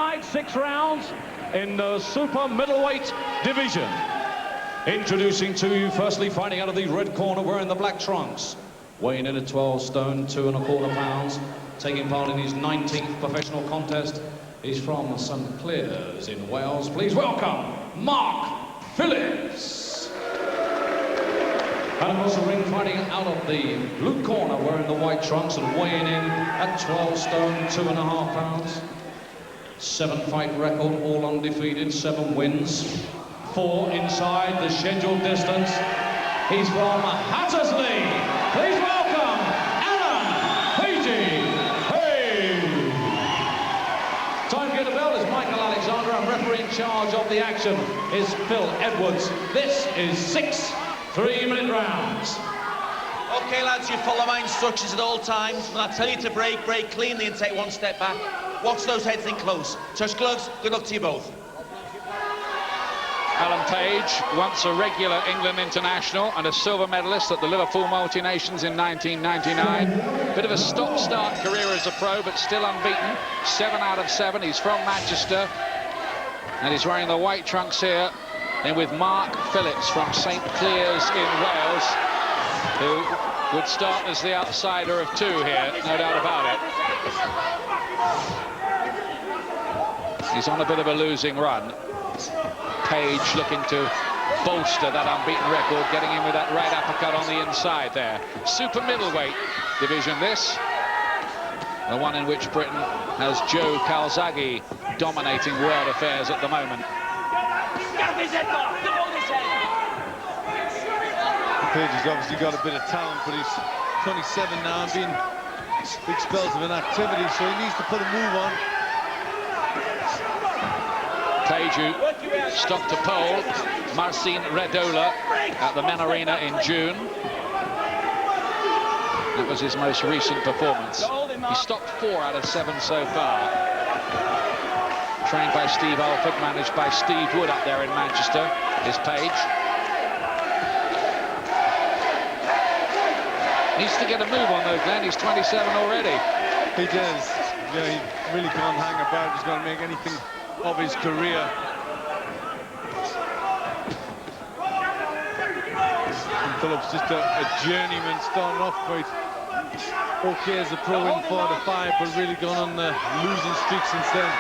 night, 6 rounds in the super middleweight division. Introducing to you, firstly, fighting out of the red corner, wearing the black trunks, weighing in at 12 stone, 2 1/4 pounds, taking part in his 19th professional contest. He's from St Clears in Wales. Please welcome Mark Phillips. And across the ring, fighting out of the blue corner, wearing the white trunks and weighing in at 12 stone, 2 1/2 pounds. 7-fight record, all undefeated, 7 wins, 4 inside the scheduled distance. He's from Huddersfield. Please welcome Alan Pagey. Time to get the bell is Michael Alexander, and referee in charge of the action is Phil Edwards. This is 6 3-minute rounds. Okay, lads, you follow my instructions at all times. When I tell you to break cleanly and take 1 step back. Watch those heads in close. Touch gloves. Good luck to you both. Alan Page, once a regular England international and a silver medalist at the Liverpool Multi-Nations in 1999. Bit of a stop-start career as a pro, but still unbeaten. 7 out of 7. He's from Manchester, and he's wearing the white trunks here. And with Mark Phillips from St Clears in Wales, who would start as the outsider of 2 here, no doubt about it. He's on a bit of a losing run. Page looking to bolster that unbeaten record, getting in with that right uppercut on the inside there. Super middleweight division this, the one in which Britain has Joe Calzaghe dominating world affairs at the moment. Page has obviously got a bit of talent, but he's 27 now and been big spells of inactivity, so he needs to put a move on. Page, who stopped a pole, Marcin Redola, at the Men Arena in June. That was his most recent performance. He stopped 4 out of 7 so far. Trained by Steve Alford, managed by Steve Wood up there in Manchester, is Page. Needs to get a move on though, Glenn. He's 27 already. He does. Yeah, he really can't hang about. He's going to make anything of his career. And Phillips just a journeyman, starting off quite okay as a pro in 4 to 5, but really gone on the losing streak since then.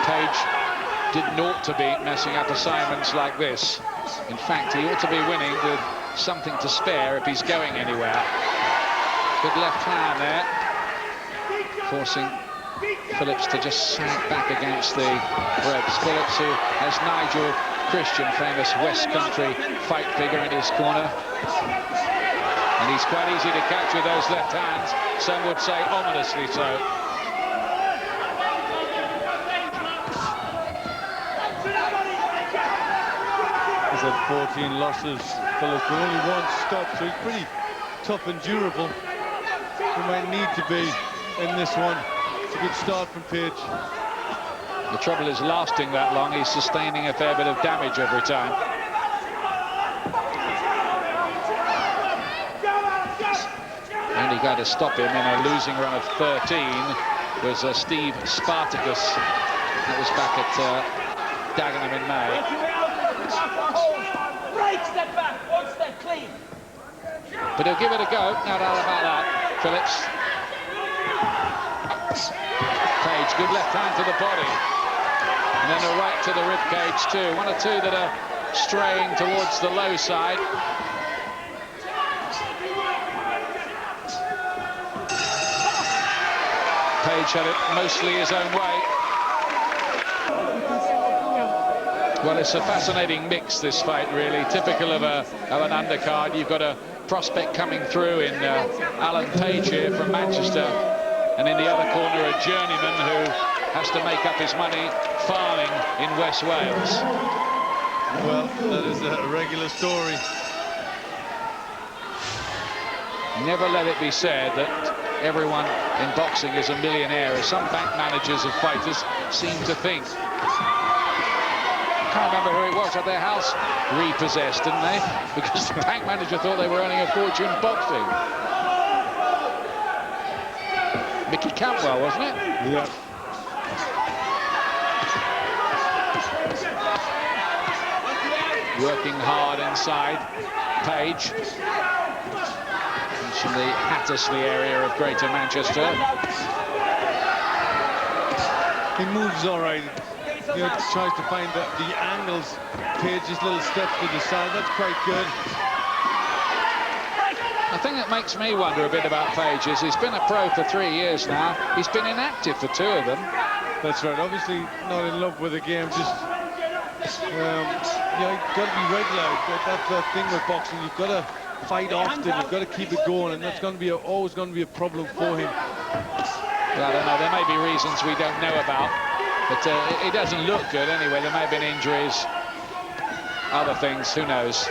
Page didn't ought to be messing up assignments like this. In fact, he ought to be winning with something to spare if he's going anywhere. Good left hand there, forcing Phillips to just sink back against the ropes. Phillips, who has Nigel Christian, famous West Country fight figure, in his corner. And he's quite easy to catch with those left hands, some would say ominously so. He's had 14 losses, Phillips, but only 1 stop, so he's pretty tough and durable. He might need to be in this one. It's a good start from Page. The trouble is lasting that long. He's sustaining a fair bit of damage every time. Only guy to stop him in a losing run of 13 was Steve Spartacus. That was back at Dagenham in May. Step back, 1 step clean. But he'll give it a go, no doubt about that. Phillips. Page, good left hand to the body. And then a right to the rib cage too. 1 or 2 that are straying towards the low side. Page had it mostly his own way. Well, it's a fascinating mix, this fight, really. Typical of an undercard. You've got a prospect coming through in Alan Page here from Manchester. And in the other corner, a journeyman who has to make up his money farming in West Wales. Well, that is a regular story. Never let it be said that everyone in boxing is a millionaire, as some bank managers of fighters seem to think. Can't remember who it was, had their house repossessed, didn't they? Because the bank manager thought they were earning a fortune boxing. Mickey Campbell, wasn't it? Yeah. Working hard inside. Page. He's from the Huddersfield area of Greater Manchester. He moves all right. You know, tries to find the angles. Page's little steps to the side. That's quite good. The thing that makes me wonder a bit about Page is he's been a pro for 3 years now. He's been inactive for 2 of them. That's right. Obviously not in love with the game. Just you know, you've got to be regular. That's the thing with boxing. You've got to fight often. You've got to keep it going, and that's going to be always going to be a problem for him. Well, I don't know. There may be reasons we don't know about, but it doesn't look good anyway. There may have been injuries, other things. Who knows?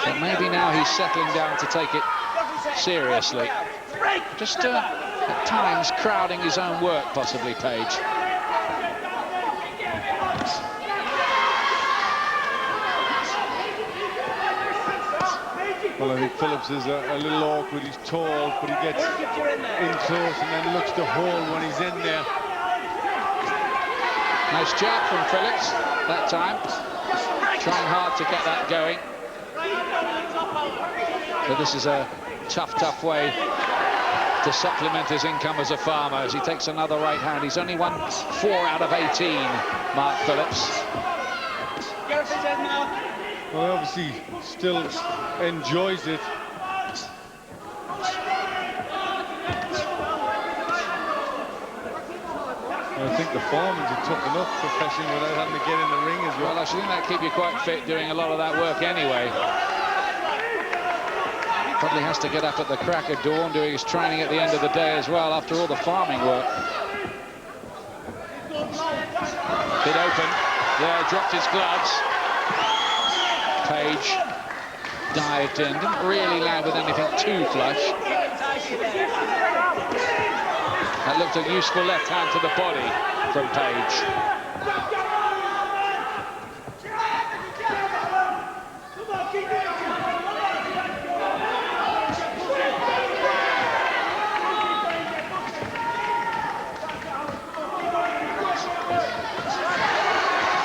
But maybe now he's settling down to take it seriously. Just at times crowding his own work, possibly, Page. Well, I think Phillips is a little awkward. He's tall, but he gets in close and then looks to hold when he's in there. Nice jab from Phillips that time. Trying hard to get that going. But this is a tough way to supplement his income as a farmer as he takes another right hand. He's only won 4 out of 18, Mark Phillips. Well, he obviously still enjoys it. I think the farming's a tough enough profession without having to get in the ring as well. Well, I should think that'd keep you quite fit doing a lot of that work anyway. Probably has to get up at the crack of dawn doing his training at the end of the day as well after all the farming work. Bit open. There, dropped his gloves. Page dived in, didn't really land with anything too flush. That looked a useful left hand to the body from Page.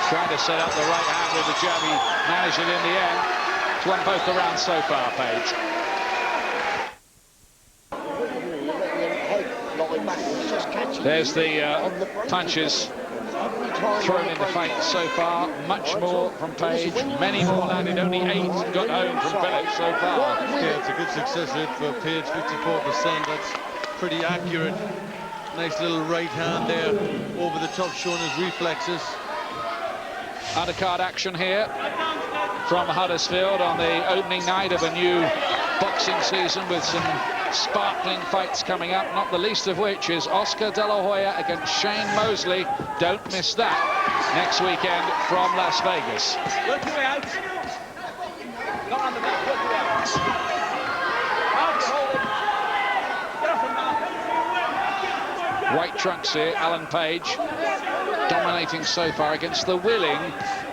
Trying to set up the right hand with the jab. He managed it in the end. He's won both the rounds so far, Page. There's the punches thrown in the fight so far. Much more from Page. Many more landed. Only 8 got home from Phillips so far. Yeah, it's a good success rate for Page, 54%. That's pretty accurate. Nice little right hand there over the top, showing his reflexes. Undercard action here from Huddersfield on the opening night of a new boxing season with some sparkling fights coming up, not the least of which is Oscar De La Hoya against Shane Mosley. Don't miss that next weekend from Las Vegas. Work your way out. Not on the back, work your way out. Hold it. Get off him now. White trunks here, Alan Page, dominating so far against the willing,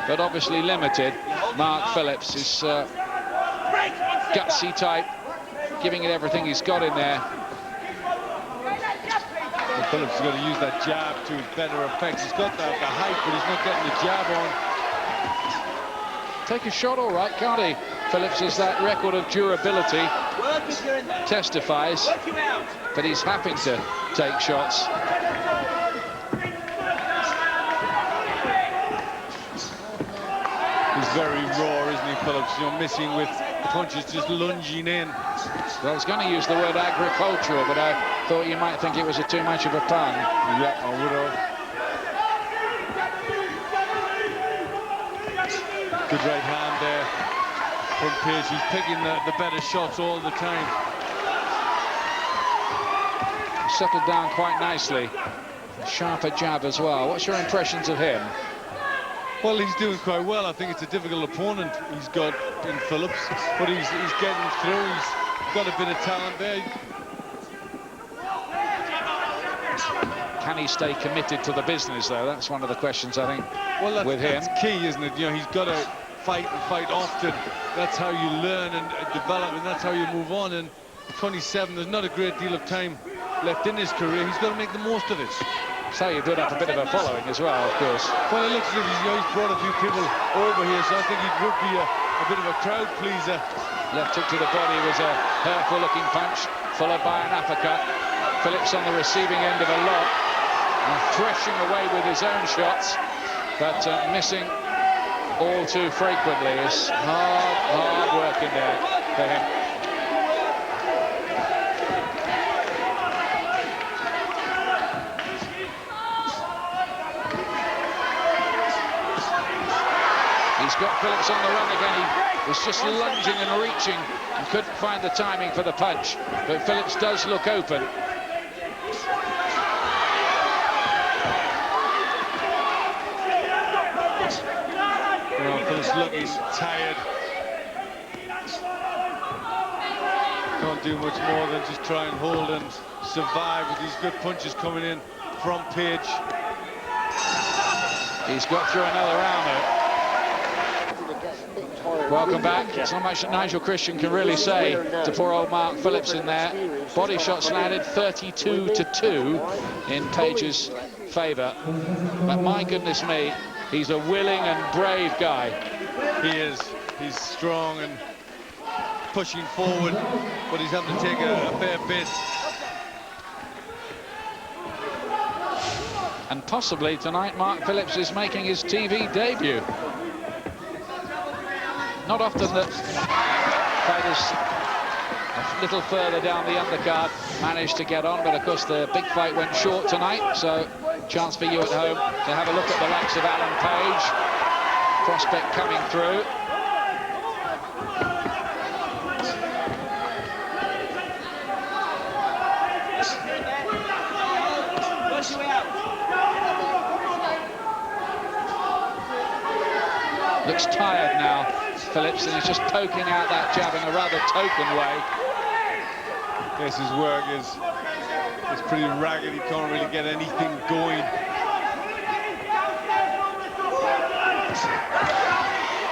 but obviously limited, Mark Phillips. His gutsy type, giving it everything he's got in there. And Phillips has got to use that jab to his better effect. He's got the height, but he's not getting the jab on. Take a shot all right, can't he? Phillips has that record of durability, testifies, but he's having to take shots. He's very raw, isn't he, Phillips? You know, missing with punches just lunging in. Well, I was going to use the word agricultural, but I thought you might think it was too much of a pun. Yeah, I would have. Good right hand there from Page. He's picking the better shots all the time. Settled down quite nicely. Sharper jab as well. What's your impressions of him? Well, he's doing quite well. I think it's a difficult opponent he's got in Phillips, but he's getting through. He's got a bit of talent there. Can he stay committed to the business, though? That's one of the questions, I think, Well, with him. That's key, isn't it? You know, he's got to fight and fight often. That's how you learn and develop, and that's how you move on. And 27. There's not a great deal of time left in his career. He's got to make the most of it. So you build up a bit of a following as well, of course. Well, it looks as if he's brought a few people over here, so I think he would be a bit of a crowd pleaser. Left hook to the body was a hurtful-looking punch, followed by an uppercut. Phillips on the receiving end of a lot, threshing away with his own shots, but missing all too frequently. It's hard work in there for him. He's got Phillips on the run again. He was just lunging and reaching and couldn't find the timing for the punch, but Phillips does look open. Well, Phillips looking tired. Can't do much more than just try and hold and survive with these good punches coming in from Page. He's got through another round though. Welcome back. It's not much that Nigel Christian can really say to poor old Mark Phillips in there. Body shots landed 32-2 in Page's favour. But my goodness me, he's a willing and brave guy. He is. He's strong and pushing forward, but he's having to take a fair bit. And possibly tonight Mark Phillips is making his TV debut. Not often that fighters a little further down the undercard managed to get on, but of course the big fight went short tonight, so chance for you at home to have a look at the likes of Alan Page. Prospect coming through. Looks tired now, Phillips, and he's just poking out that jab in a rather token way. Yes, his work is pretty ragged. He can't really get anything going.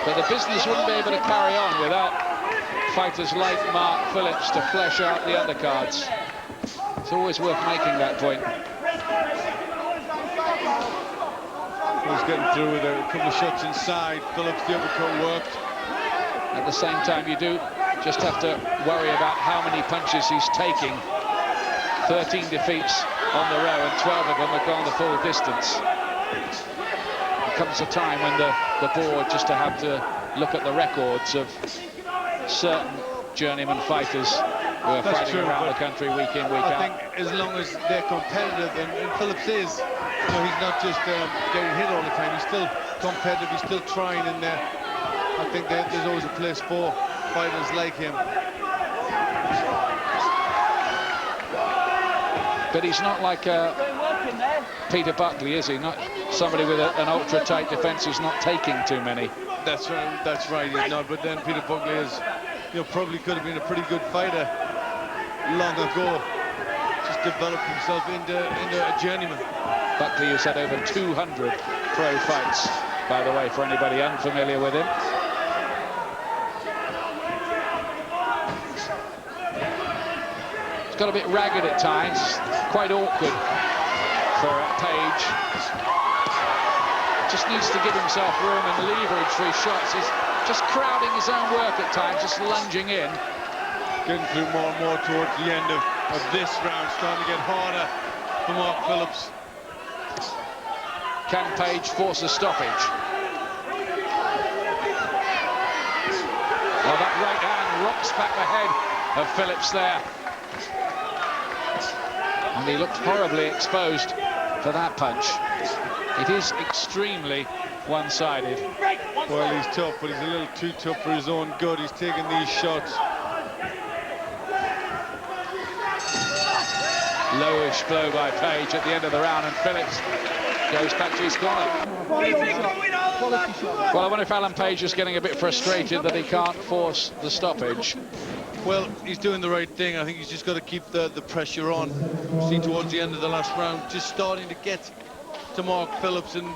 But the business wouldn't be able to carry on without fighters like Mark Phillips to flesh out the undercards. It's always worth making that point. He's getting through with a couple of shots inside. Phillips, the uppercut worked. At the same time, you do just have to worry about how many punches he's taking. 13 defeats on the row, and 12 of them have gone the full distance. There comes a time when the board just to have to look at the records of certain journeyman fighters who are fighting around the country week in, week out. I think as long as they're competitive, and Phillips is, you know, he's not just getting hit all the time, he's still competitive, he's still trying in there. I think there's always a place for fighters like him. But he's not like Peter Buckley, is he? Not somebody with an ultra-tight defence who's not taking too many. That's right, he's not. But then Peter Buckley is, you know, probably could have been a pretty good fighter long ago. Just developed himself into a journeyman. Buckley has had over 200 pro fights, by the way, for anybody unfamiliar with him. It's got a bit ragged at times, quite awkward for Page. Just needs to give himself room and leverage for his shots. He's just crowding his own work at times, just lunging in. Getting through more and more towards the end of this round, starting to get harder for Mark Phillips. Can Page force a stoppage? Well, that right hand rocks back the head of Phillips there. And he looked horribly exposed for that punch. It is extremely one-sided. Well, he's tough, but he's a little too tough for his own good. He's taking these shots. Lowish blow by Page at the end of the round, and Phillips goes back to his corner. Well, I wonder if Alan Page is getting a bit frustrated that he can't force the stoppage. Well, he's doing the right thing. I think he's just got to keep the pressure on. See, towards the end of the last round, just starting to get to Mark Phillips and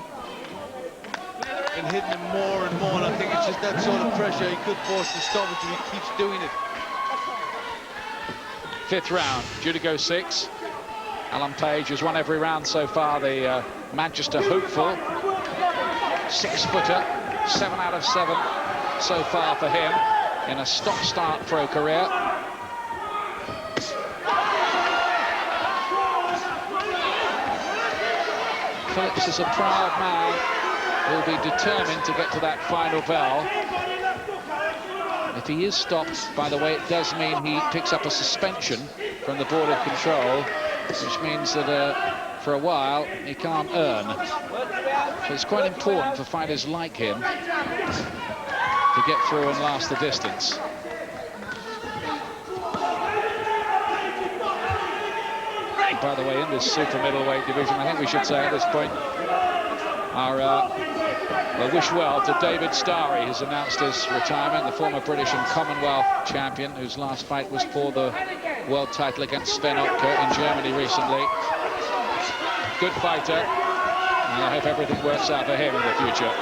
hitting him more and more. And I think it's just that sort of pressure. He could force the stoppage, and he keeps doing it. 5th round, due to go 6. Alan Page has won every round so far, the Manchester hopeful. 6-footer, 7 out of 7 so far for him in a stop-start pro career. Phillips is a proud man who'll be determined to get to that final bell. If he is stopped, by the way, it does mean he picks up a suspension from the Board of Control, which means that for a while he can't earn. So it's quite important for fighters like him to get through and last the distance. By the way, in this super middleweight division, I think we should say at this point, our wish well to David Starry, who's announced his retirement, the former British and Commonwealth champion, whose last fight was for the world title against Sven Ottke in Germany recently. Good fighter, and I hope everything works out for him in the future.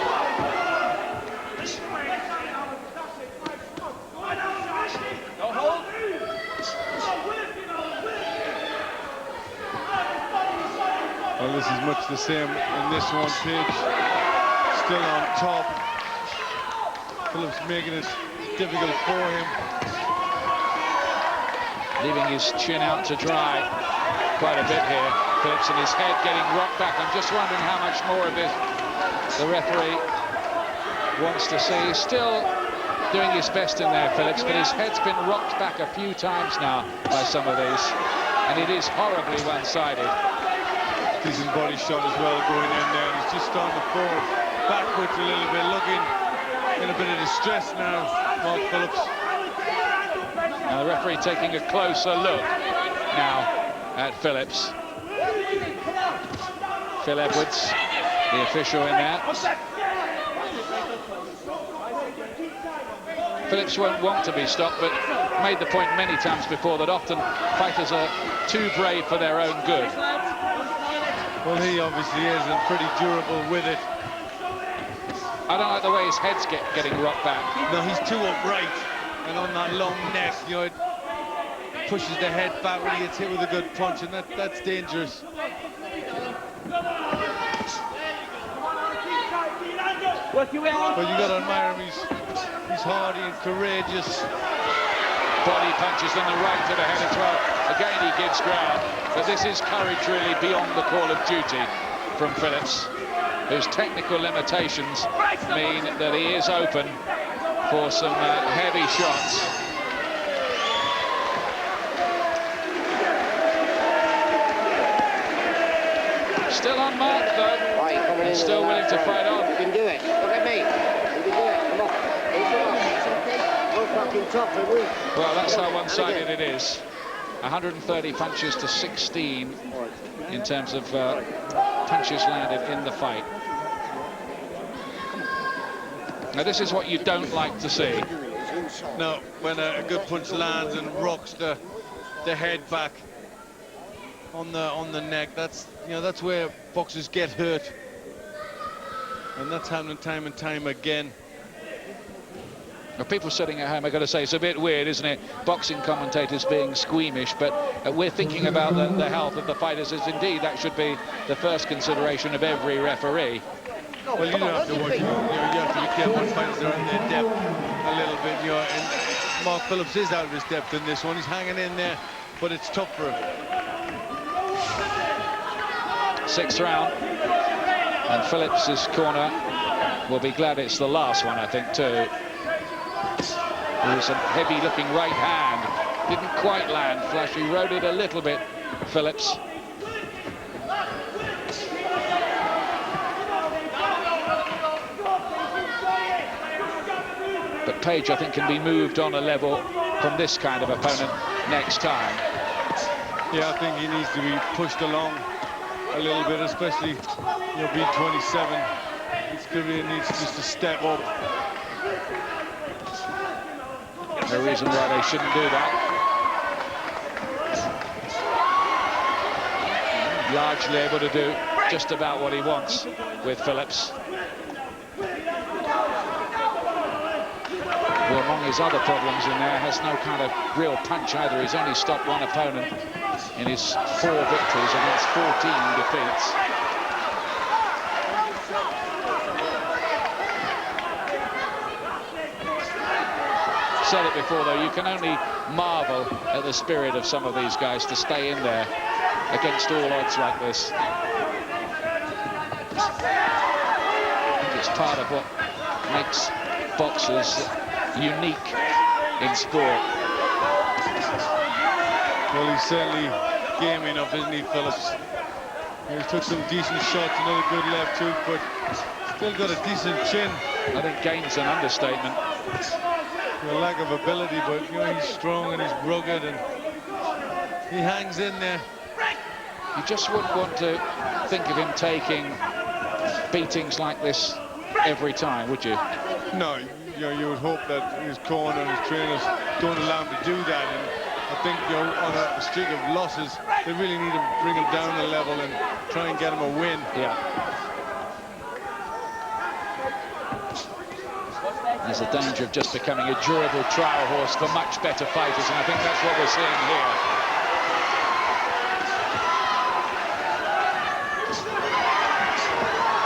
Well, this is much the same in this one. Page still on top. Phillips making it difficult for him. Leaving his chin out to dry quite a bit here. Phillips, and his head getting rocked back. I'm just wondering how much more of it the referee wants to see. He's still doing his best in there, Phillips, but his head's been rocked back a few times now by some of these, and it is horribly one-sided. Decent body shot as well going in there. He's just starting to fall backwards a little bit, looking in a bit of distress now, Mark Phillips. Now the referee taking a closer look now at Phillips. Phil Edwards, the official in there. Phillips won't want to be stopped, but made the point many times before that often fighters are too brave for their own good. Well, he obviously is, and pretty durable with it. I don't like the way his head's getting rocked back. No, he's too upright, and on that long neck, you know, it pushes the head back when he gets hit with a good punch, and that's dangerous. But you got to admire him. He's hardy and courageous. Body punches on the right to the head as well. Again, he gives ground, but this is courage really beyond the call of duty from Phillips, whose technical limitations mean that he is open for some heavy shots. Still unmarked though, and still willing to fight on. You can do it. Look at me. You can do it. Come on. It's okay. We're fucking tough, are we? Well, that's how one-sided it is. 130 punches to 16 in terms of punches landed in the fight. Now, this is what you don't like to see. No, when a good punch lands and rocks the head back on the neck, that's where boxers get hurt, and that's happening time and time again. Now, people sitting at home are going to say it's a bit weird, isn't it? Boxing commentators being squeamish, but we're thinking about the health of the fighters, as indeed that should be the first consideration of every referee. Well, you don't have to watch. You have to be careful when fighters are in their depth a little bit. And Mark Phillips is out of his depth in this one. He's hanging in there, but it's tough for him. 6th round, and Phillips' corner will be glad it's the last one, I think, too. It was a heavy-looking right hand. Didn't quite land flush. He rode it a little bit, Phillips. But Page, I think, can be moved on a level from this kind of opponent next time. Yeah, I think he needs to be pushed along a little bit, especially, being 27. His career needs just to step up. No reason why they shouldn't do that. Largely able to do just about what he wants with Phillips. Will among his other problems in there, has no kind of real punch either. He's only stopped one opponent in his 4 victories against 14 defeats. Said it before, though, you can only marvel at the spirit of some of these guys to stay in there against all odds like this. I think it's part of what makes boxers unique in sport. Well, he's certainly game enough, isn't he, Phillips? He took some decent shots, another good left hook, but still got a decent chin. I think game's an understatement. A lack of ability, but you know, he's strong and he's rugged and he hangs in there. You just wouldn't want to think of him taking beatings like this every time, would you? No, you know, you would hope that his corner and his trainers don't allow him to do that. And I think, you know, on a streak of losses, they really need to bring him down a level and try and get him a win. Yeah. There's a danger of just becoming a durable trial horse for much better fighters, and I think that's what we're seeing here.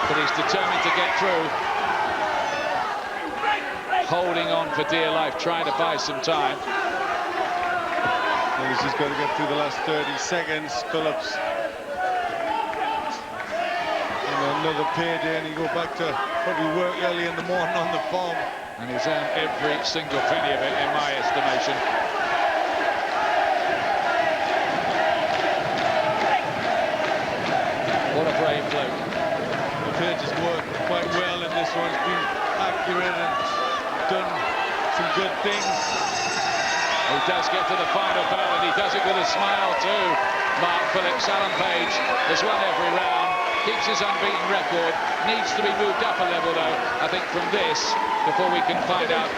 But he's determined to get through. Holding on for dear life, trying to buy some time. Well, he's just got to get through the last 30 seconds, Phillips. And another payday, and he go back to probably work early in the morning on the farm. And he's earned every single penny of it, in my estimation. What a brave bloke. The page has worked quite well in this one. He's been accurate and done some good things. He does get to the final bell, and he does it with a smile too. Mark Phillips. Alan Page has won every round, keeps his unbeaten record, needs to be moved up a level though, I think, from this, before we can find out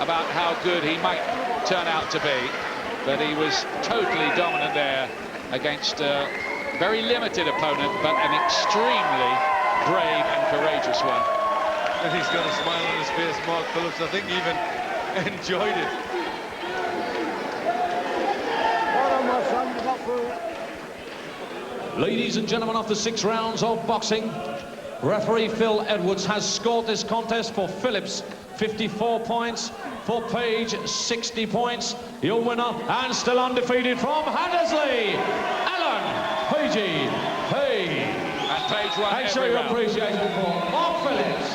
about how good he might turn out to be. But he was totally dominant there against a very limited opponent, but an extremely brave and courageous one. And he's got a smile on his face, Mark Phillips. I think he even enjoyed it. Ladies and gentlemen, after 6 rounds of boxing, referee Phil Edwards has scored this contest for Phillips 54 points, for Page 60 points. Your winner and still undefeated from Huddersfield, Alan Pagey Page. And Page won And show every your round. appreciation for Mark Phillips.